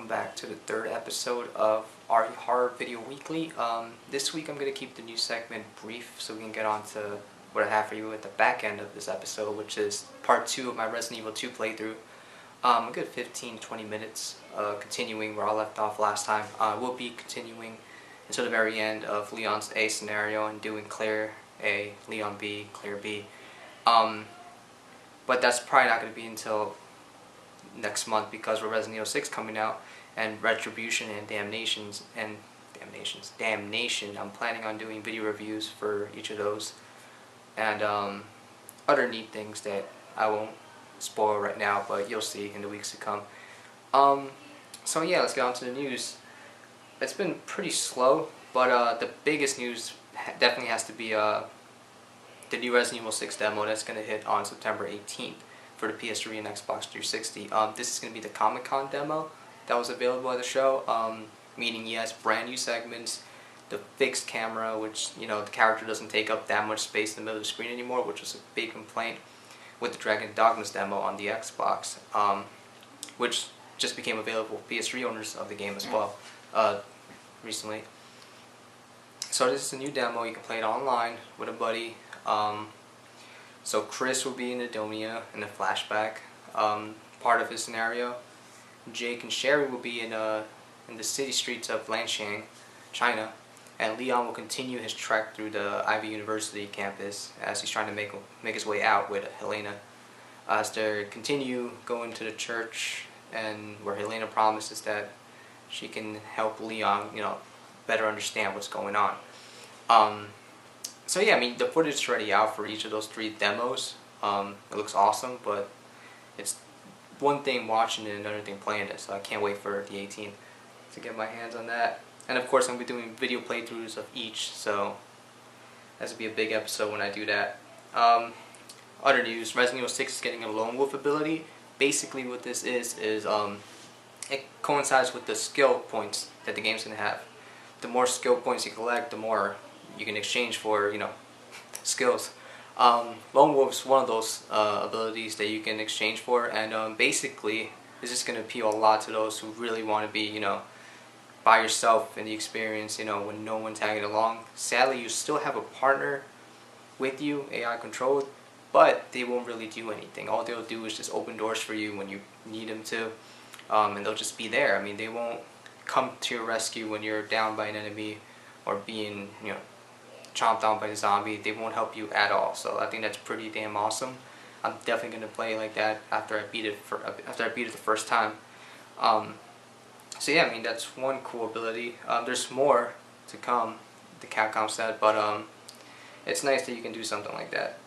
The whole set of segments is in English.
welcome back to the third episode of RE6 Video Weekly. This week I'm going to keep the new segment brief so we can get on to what I have for you at the back end of this episode, which is part 2 of my Resident Evil 2 playthrough. A good 15-20 minutes, continuing where I left off last time. We'll be continuing until the very end of Leon's A scenario and doing Claire A, Leon B, Claire B. But that's probably not going to be until next month because we're Resident Evil 6 coming out, and Retribution and Damnation. I'm planning on doing video reviews for each of those, and other neat things that I won't spoil right now, but you'll see in the weeks to come. So yeah, let's get on to the news. It's been pretty slow, but the biggest news definitely has to be the new Resident Evil 6 demo that's going to hit on September 18th. For the PS3 and Xbox 360. This is going to be the Comic-Con demo that was available at the show, meaning yes, brand new segments, the fixed camera, which, you know, the character doesn't take up that much space in the middle of the screen anymore, which was a big complaint with the Dragon Dogma's demo on the Xbox, which just became available for PS3 owners of the game as well recently. So this is a new demo. You can play it online with a buddy. So Chris will be in Edonia in the flashback part of his scenario. Jake and Sherry will be in the city streets of Lanshan, China, and Leon will continue his trek through the Ivy University campus as he's trying to make his way out with Helena. As they continue going to the church, and where Helena promises that she can help Leon, you know, better understand what's going on. So yeah, I mean, the footage is already out for each of those 3 demos. It looks awesome, but it's one thing watching it and another thing playing it, so I can't wait for the 18th to get my hands on that. And of course, I'm going to be doing video playthroughs of each, so that's going to be a big episode when I do that. Other news, Resident Evil 6 is getting a Lone Wolf ability. Basically what this is it coincides with the skill points that the game's going to have. The more skill points you collect, the more you can exchange for, you know, skills. Lone Wolf's one of those abilities that you can exchange for, and basically it's just going to appeal a lot to those who really want to be, you know, by yourself in the experience, you know, when no one's tagging along. Sadly, you still have a partner with you, AI controlled, but they won't really do anything. All they'll do is just open doors for you when you need them to, and they'll just be there. I mean, they won't come to your rescue when you're down by an enemy or being, you know, chomped down by a zombie. They won't help you at all. So I think that's pretty damn awesome. I'm definitely gonna play like that after I beat it the first time. So yeah, I mean, that's one cool ability. There's more to come, the Capcom said, but it's nice that you can do something like that.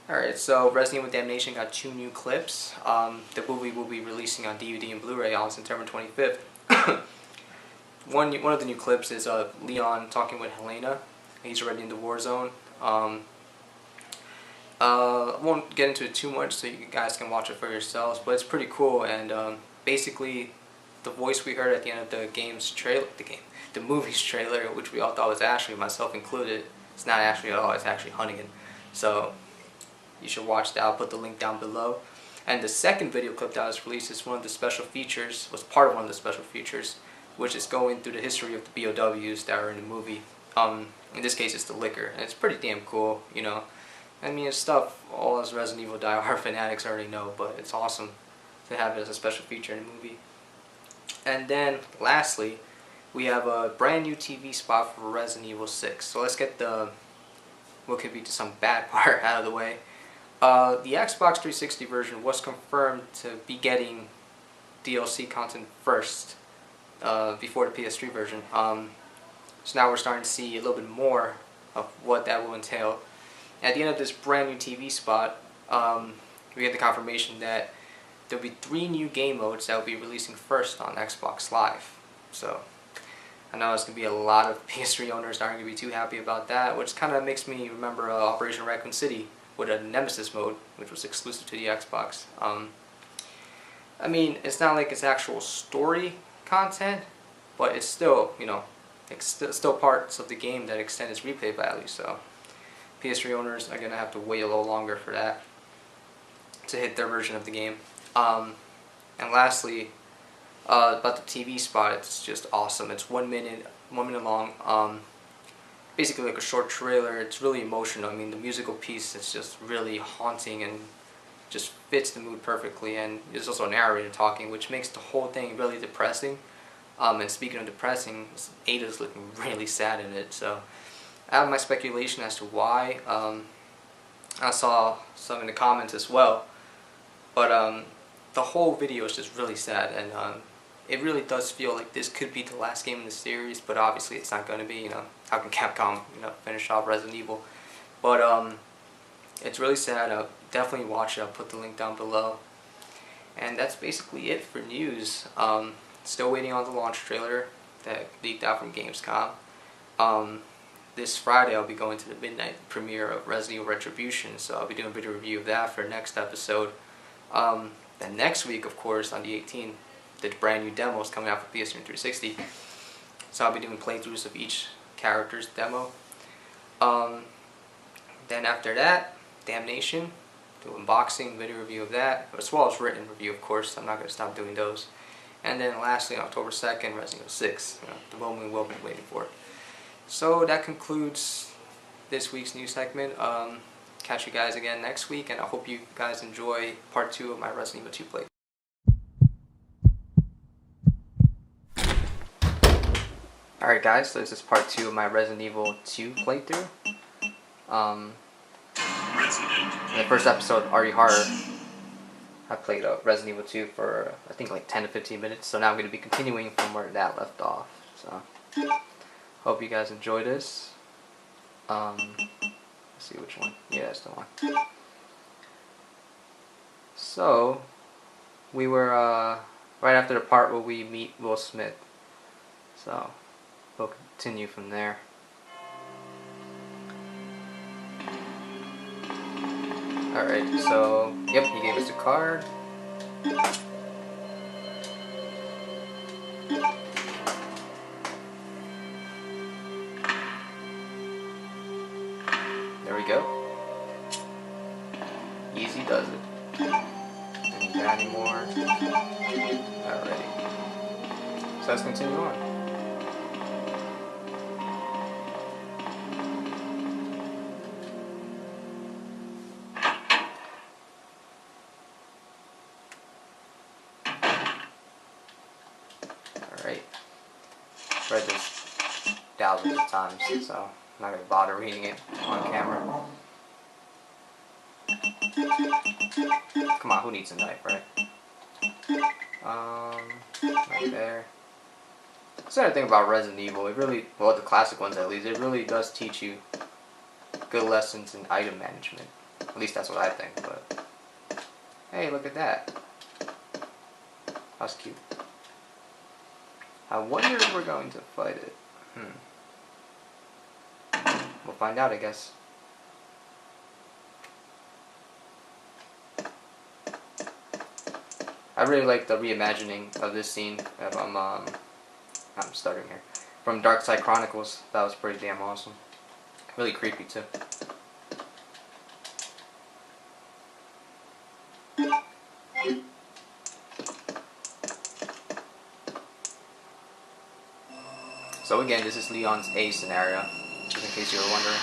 Alright, so Resident Evil Damnation got 2 new clips. The movie will be releasing on DVD and Blu-ray on September 25th. One of the new clips is Leon talking with Helena. He's already in the war zone. I won't get into it too much so you guys can watch it for yourselves, but it's pretty cool. And basically, the voice we heard at the end of the movie's trailer, which we all thought was Ashley, myself included, it's not Ashley at all. It's actually Hunnigan. So you should watch that. I'll put the link down below. And the second video clip that was released is one of the special features. Was part of one of the special features, which is going through the history of the BOWs that are in the movie. In this case, it's the liquor, and it's pretty damn cool, you know. I mean, it's stuff all us Resident Evil die-hard fanatics already know, but it's awesome to have it as a special feature in the movie. And then, lastly, we have a brand new TV spot for Resident Evil 6. So let's get what could be some bad part out of the way. The Xbox 360 version was confirmed to be getting DLC content first, before the PS3 version. So now we're starting to see a little bit more of what that will entail. At the end of this brand new TV spot, we get the confirmation that there'll be 3 new game modes that will be releasing first on Xbox Live. So I know there's going to be a lot of PS3 owners that aren't going to be too happy about that, which kind of makes me remember Operation Raccoon City with a Nemesis mode, which was exclusive to the Xbox. I mean, it's not like it's actual story content, but it's still, you know, it's still parts of the game that extend its replay value. So PS3 owners are going to have to wait a little longer for that to hit their version of the game. And lastly, About the TV spot, it's just awesome. It's 1 minute, 1 minute long. Basically like a short trailer. It's really emotional. I mean, the musical piece is just really haunting and just fits the mood perfectly. And there's also a narrator talking, which makes the whole thing really depressing. And speaking of depressing, Ada's looking really sad in it. So I have my speculation as to why. I saw some in the comments as well. But the whole video is just really sad, and it really does feel like this could be the last game in the series, but obviously it's not going to be. You know, how can Capcom, you know, finish off Resident Evil? But it's really sad. I'll definitely watch it. I'll put the link down below. And that's basically it for news. Still waiting on the launch trailer that leaked out from Gamescom. This Friday I'll be going to the midnight premiere of Resident Evil Retribution, so I'll be doing a video review of that for next episode. Then next week, of course, on the 18th, the brand new demo is coming out for PS3 and 360. So I'll be doing playthroughs of each character's demo. Then after that, Damnation, do unboxing, video review of that, as well as written review, of course. I'm not going to stop doing those. And then lastly, on October 2nd, Resident Evil 6, you know, the moment we've all been waiting for. So that concludes this week's news segment. Catch you guys again next week, and I hope you guys enjoy part 2 of my Resident Evil 2 play. Alright guys, so this is part 2 of my Resident Evil 2 playthrough. In the first episode of reHorror, I played Resident Evil 2 for I think like 10 to 15 minutes, so now I'm going to be continuing from where that left off. So, hope you guys enjoy this. Let's see which one. Yeah, that's the one. So, we were right after the part where we meet Will Smith. So, we'll continue from there. Alright, so, yep, he gave us a card. There we go. Easy does it. Don't need that anymore. Alrighty. So let's continue on. Alright. Read this thousands of times, so I'm not going to bother reading it on camera. Come on, who needs a knife, right? Right there. That's the other thing about Resident Evil. It really, well, the classic ones at least, it really does teach you good lessons in item management. At least that's what I think, but... Hey, look at that. That's cute. I wonder if we're going to fight it. We'll find out, I guess. I really like the reimagining of this scene. I'm stuttering here. From Dark Side Chronicles. That was pretty damn awesome. Really creepy too. So again, this is Leon's A scenario, just in case you were wondering.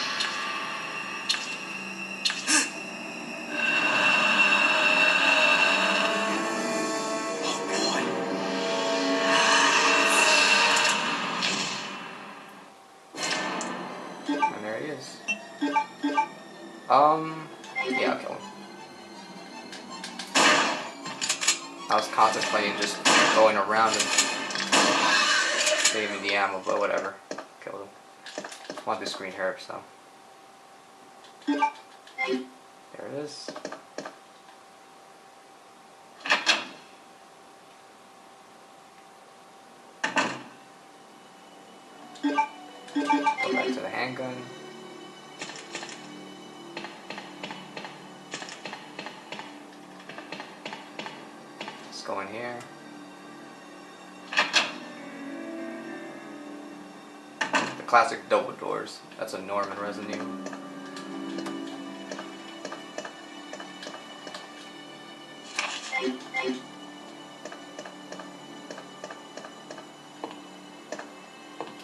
And there he is. Yeah, I'll kill him. I was contemplating just going around and saving the ammo, but whatever. Killed him. I want this green herb, so. There it is. Go back to the handgun. Let's go in here. The classic double doors. That's a Norman Resident Evil.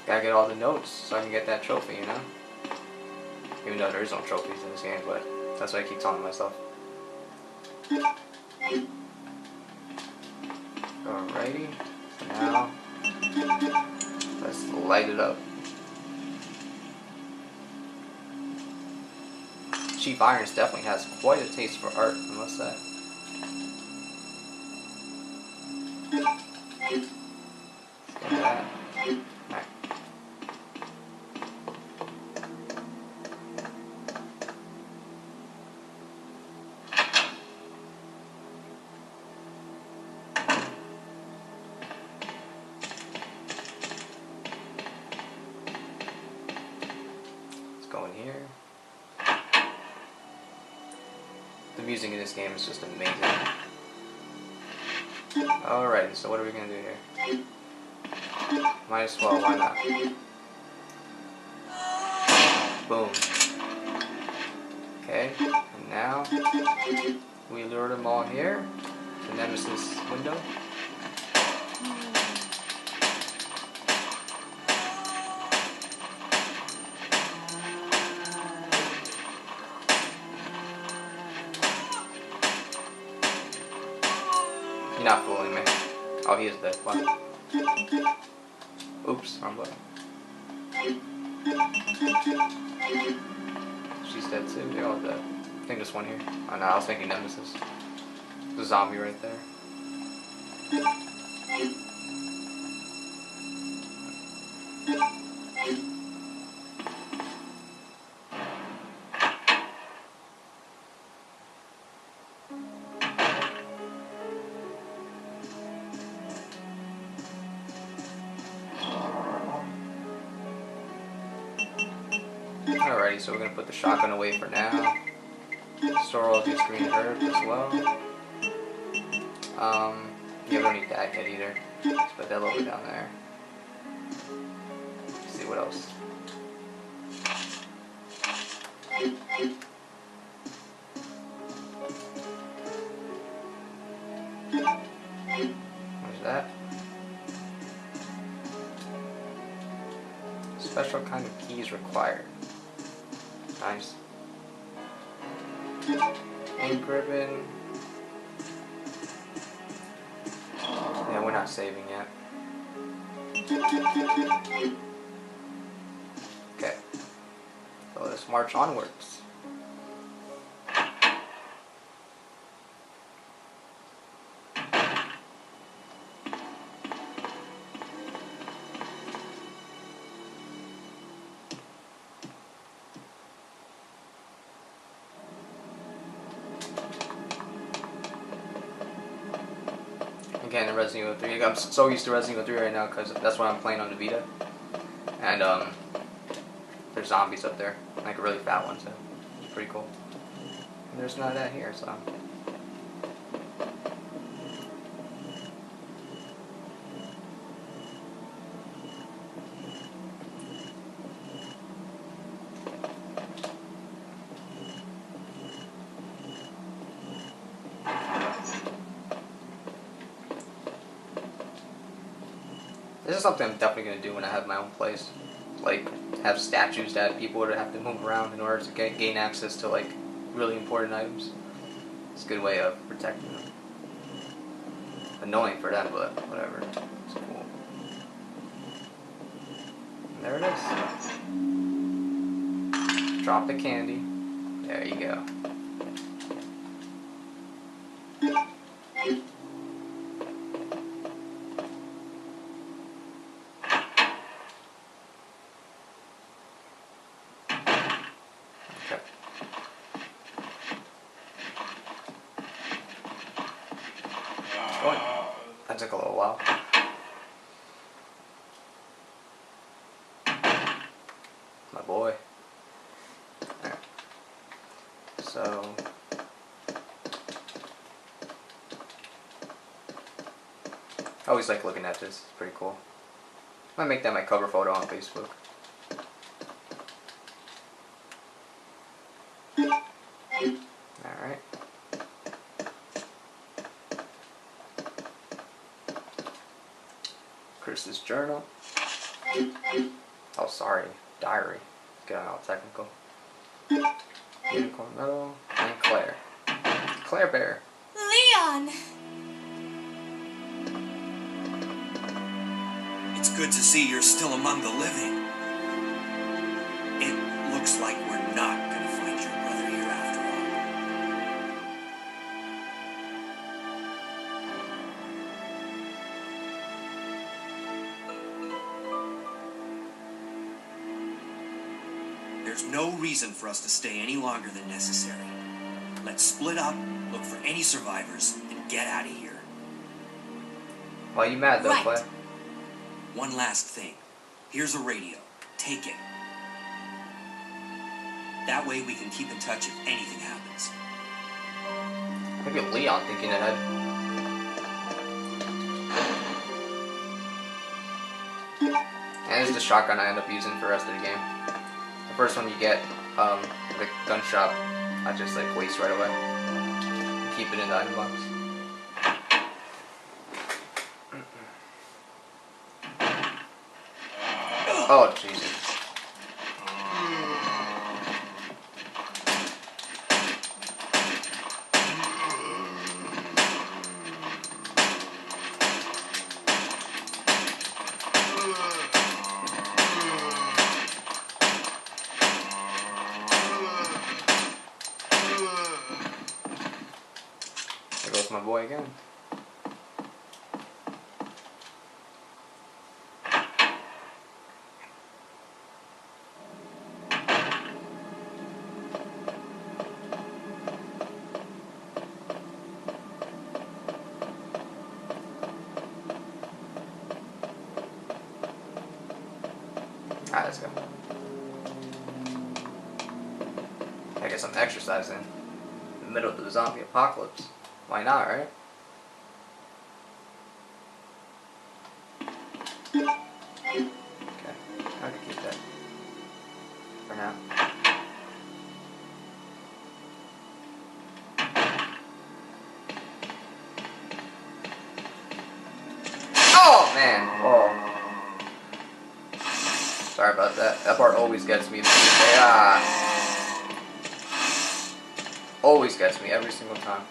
Gotta get all the notes so I can get that trophy, you know? Even though there is no trophies in this game, but that's what I keep telling myself. Alrighty, now let's light it up. Chief Irons definitely has quite a taste for art, I must say. Let's get that. Alright. Let's go in here. The music in this game is just amazing. Alright, so what are we gonna do here? Might as well, why not? Boom. Okay, and now we lure them all here. The Nemesis window. You're not fooling me. Oh, he is dead. Wow. Oops, wrong button. She's dead too. They're all dead. I think this one here. Oh no, I was thinking Nemesis. The zombie right there. Alrighty, so we're going to put the shotgun away for now. Store all these green herbs as well. Yeah, we don't need that yet either. Let's put that a little bit down there. Let's see what else. There's that. Special kind of keys required. Nice. Ink ribbon. Yeah, we're not saving yet. Okay. So let's march onwards. Again, in Resident Evil 3. I'm so used to Resident Evil 3 right now because that's what I'm playing on the Vita. And there's zombies up there, like a really fat one, so it's pretty cool. And there's none of that here, so. This is something I'm definitely going to do when I have my own place. Like, have statues that people would have to move around in order to gain access to, like, really important items. It's a good way of protecting them. Annoying for them, but whatever. It's cool. And there it is. Drop the candy. There you go. Okay. Oh, that took a little while. My boy. Alright. So I always like looking at this. It's pretty cool. I might make that my cover photo on Facebook. Alright. Chris's journal. Oh, sorry. Diary. Getting all technical. Unicorn Meadow and Claire. Claire Bear. Leon! It's good to see you're still among the living. It looks like we're not gonna find your brother here after all. There's no reason for us to stay any longer than necessary. Let's split up, look for any survivors, and get out of here. Why are you mad though, Right. Claire? One last thing. Here's a radio. Take it. That way we can keep in touch if anything happens. Look at Leon thinking ahead. And this is the shotgun I end up using for the rest of the game. The first one you get, the gunshot, I just like waste right away. Keep it in the item box. Oh, Jesus. There goes my boy again. Alright, let's go. I get some exercise in the middle of the zombie apocalypse. Why not, right? Okay, I can keep that for now. Oh man! Oh. Sorry about that. That part always gets me. Always gets me every single time.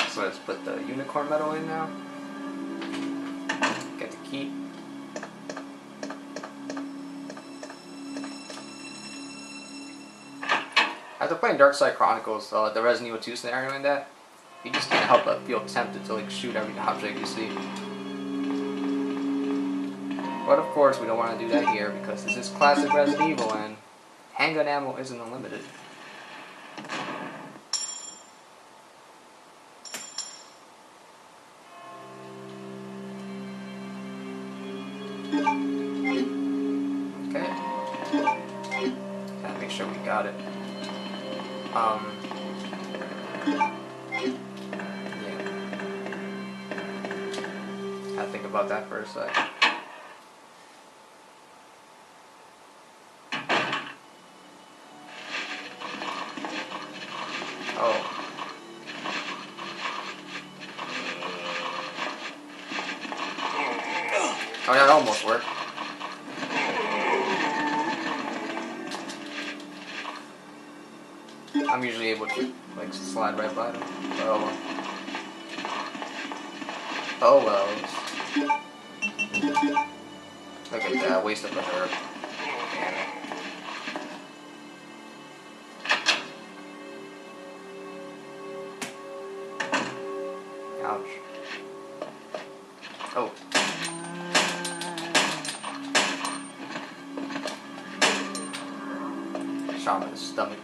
So let's put the unicorn medal in now. Get the key. After playing Dark Side Chronicles, the Resident Evil 2 scenario in that, you just can't help but feel tempted to like shoot every object you see. But of course, we don't want to do that here because this is classic Resident Evil and handgun ammo isn't unlimited. Okay. Gotta make sure we got it. Yeah. Gotta think about that for a sec. Oh. Oh, that almost worked. I'm usually able to like slide right by them. Oh well. Oh well. Look at that, waste of a herb. Damn it. Ouch. Oh. Shot him in the stomach.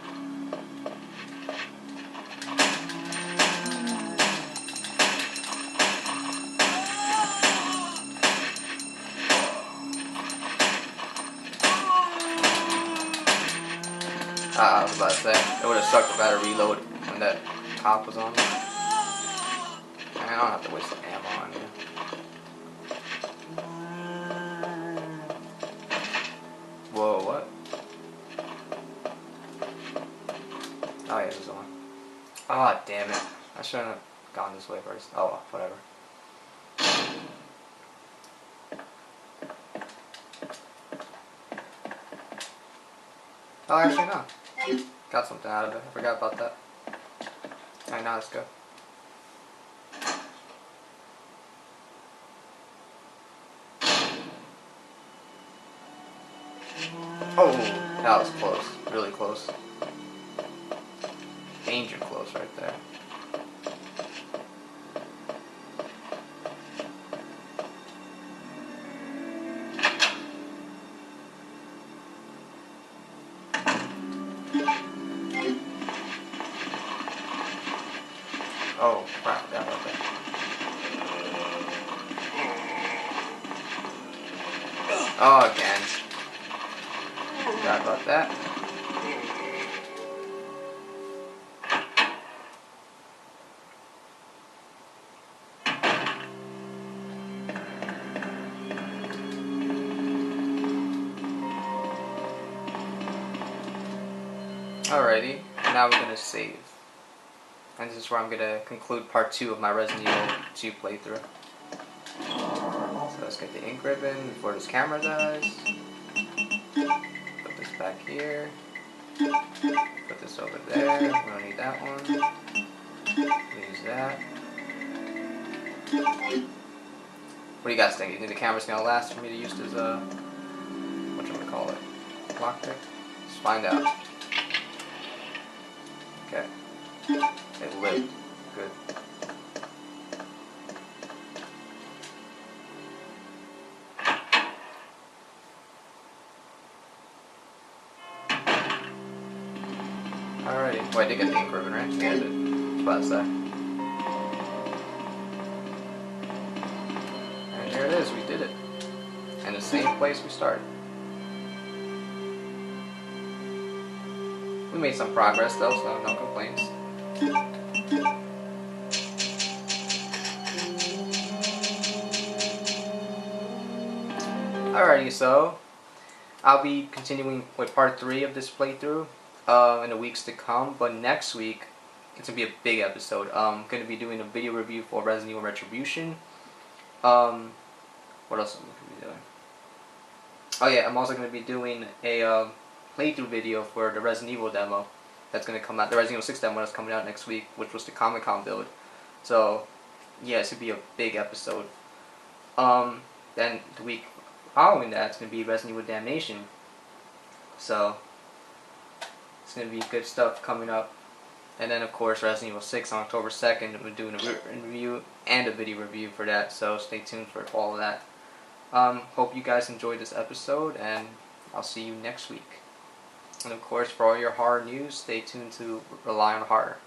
I was about to say, it would have sucked if I had to reload when that top was on me. I don't have to waste the ammo on you. damn it. I shouldn't have gone this way first. Oh well, whatever. Oh, actually no. Got something out of it. I forgot about that. Alright, now let's go. Oh, that was close. Really close. Danger close right there. Oh, crap, that about that. Oh, again. Forgot about that. Alrighty, now we're gonna save. And this is where I'm gonna conclude part 2 of my Resident Evil 2 playthrough. So let's get the ink ribbon before this camera dies. Put this back here. Put this over there. We don't need that one. Use that. What do you guys think? You think the camera's gonna last for me to use this whatchamacallit? Lockpick? Let's find out. Okay. It lived. Good. Alrighty. Well, I did get the ink ribbon, right? Yeah, I did. That's what I said. And here it is. We did it. And the same place we started. We made some progress though, so no complaints. Alrighty, so I'll be continuing with part 3 of this playthrough in the weeks to come, but next week it's going to be a big episode. I'm going to be doing a video review for Resident Evil Retribution. What else am I going to be doing? Oh yeah, I'm also going to be doing a playthrough video for the Resident Evil demo that's going to come out, the Resident Evil 6 demo that's coming out next week, which was the Comic-Con build. So yeah, it's going to be a big episode. Then the week following that, it's going to be Resident Evil Damnation. So it's going to be good stuff coming up. And then of course Resident Evil 6 on October 2nd, we're doing a review and a video review for that, so stay tuned for all of that. Hope you guys enjoyed this episode, and I'll see you next week. And of course, for all your horror news, stay tuned to Rely on Horror.